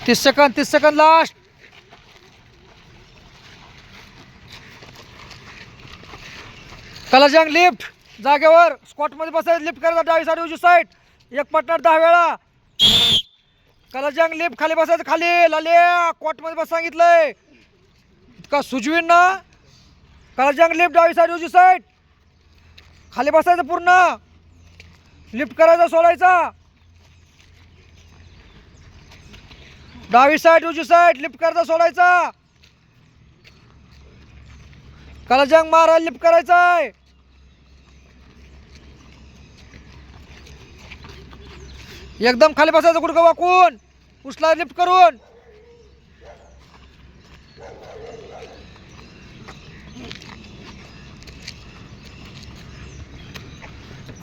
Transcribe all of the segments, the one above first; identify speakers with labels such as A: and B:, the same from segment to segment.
A: 30 second last. कलाजंग lift जागेवर squat मध्ये बसायचं. लिफ्ट करायचं डावी साईड उजवी साईड. एक पार्टनर 10 वेळा. कलाजंग लिफ्ट खाली बसायचं. खाली लाल्या क्वॉट मध्ये बस सांगितलंय का सुजवीन ना. कलाजंग लिफ्ट डावी साईड उजवी साईड. खाली बसायचं पूर्ण. लिफ्ट करायचा सोडायचा. डावी साईड उजवी साईड. लिफ्ट करायचा सोडायचा. कलाजंग मारा. लिफ्ट करायचा आहे. एकदम खाली बसायचं गुडघा वाकून. उचला लिफ्ट करून.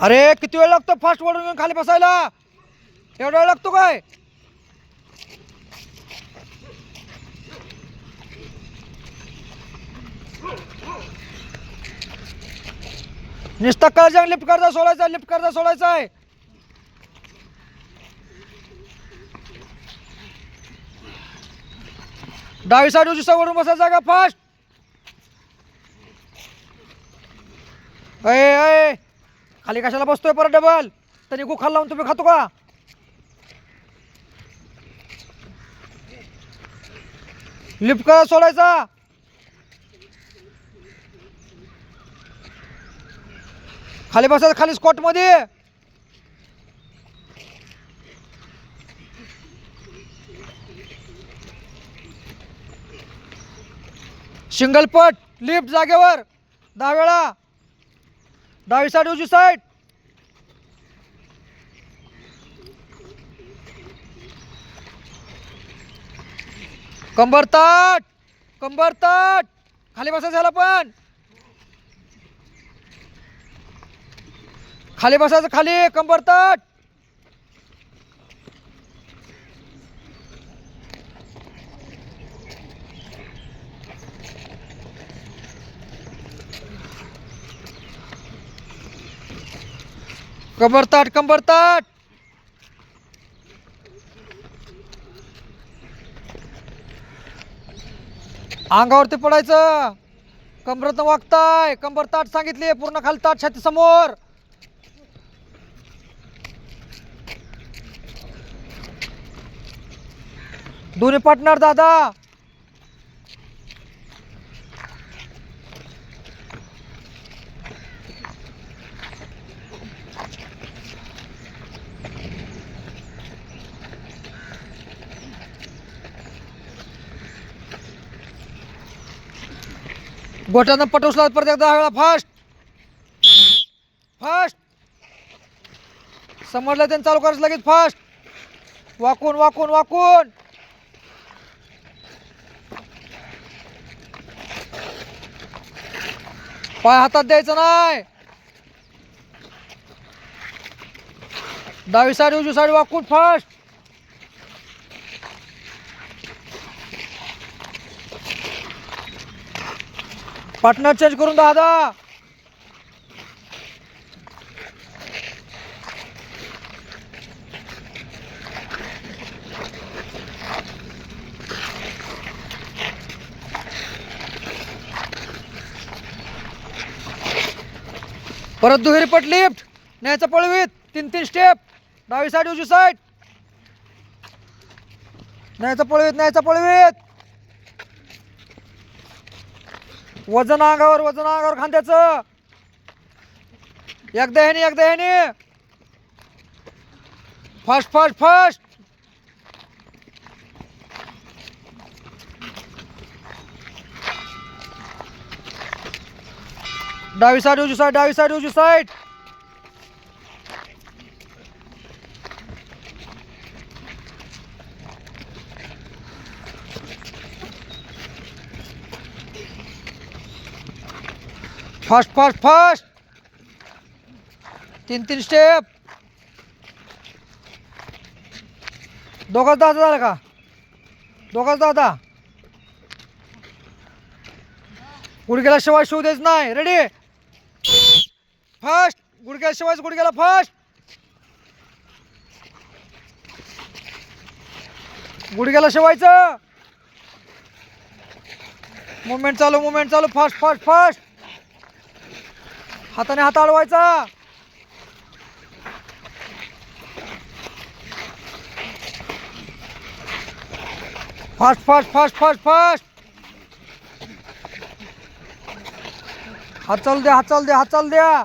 A: अरे किती वेळ लागतो फास्ट वळून घेऊन खाली बसायला. एवढा वेळ लागतो काय. नुसता कलाजंग लिफ्ट करता सोडायचा. लिफ्ट करता सोडायचा आहे. डावी साईड उजवी साईड वरून बसायचा का फास्ट. अय खाली कशाला बसतोय परत डबल. तरी गुखाल लावून तुम्ही खातो का. लिफ्ट करा सोडायचा. खाली बसायचं खाली स्क्वॉट मध्ये. सिंगल पट लिफ्ट जागेवर 10 वेळा. डावी साईड उजवी साईड. कंबर ताट. कंबर ताट. खाली बसायचं झाला पण. खाली बसायचं खाली. कंबर ताट. कंबर ताट. कंबर ताट. अंगावरती पडायचं. कंबरत वागताय. कंबर ताट सांगितली. पूर्ण खाली ताट छाती समोर. दोन्ही पार्टनर दादा. गोट्यानं पटवसला परत एकदा वेळा फास्ट. फास्ट समजलं त्यांनी चालू करायचं लगेच फास्ट. वाकून वाकून वाकून. पाय हातात द्यायचं नाही. डावी साईड उजवी साईड वाकून फास्ट. पार्टनर चेंज करून दादा. परत दुहेरी पट लिफ्ट. न्यायचं पळवीत. 3 स्टेप. डावी साईड उजवी साईड. न्यायचं पळवीत. न्यायचं पळवीत. वजन अंगावर. वजन अंगावर खांद्याचं. एकदा ह्याने एकदा ह्याने. Fast fast fast. डावी साईड उजवी साईड. डावी साईड उजवी side. Fast fast fast. 3 step. दोघांच दादा झालं का. दोघांच दादा. गुडघ्याला शिवाय शिव द्यायच नाही. Ready fast. गुडघ्याला शिवायचं. गुडघ्याला फास्ट. गुडघ्याला शिवायचं. मुवमेंट चालू फास्ट फास्ट फास्ट. हाताने हात अडवायचा. Fast fast fast fast fast. हात चालू द्या, हात चालू द्या, हात चालू द्या.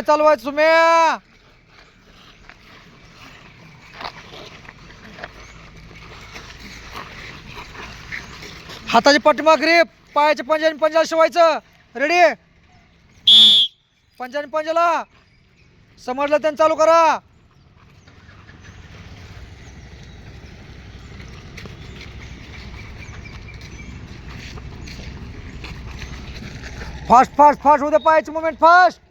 A: चालवाय सुम्या. हाताची पाठीमाग ग्रीप, पायाच्या पंजाने पंजाला शिवायचं. रेडी. पंजाने पंजाला समजलं त्यांनी चालू करा. फास्ट फास्ट फास्ट होऊ द्या पायाची मुवमेंट फास्ट.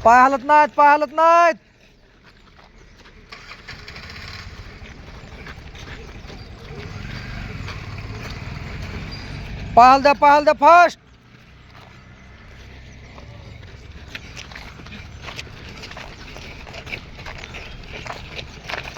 A: पाय हलत नाहीत, पाय हलत नाहीत. पाय हल द्या फास्ट.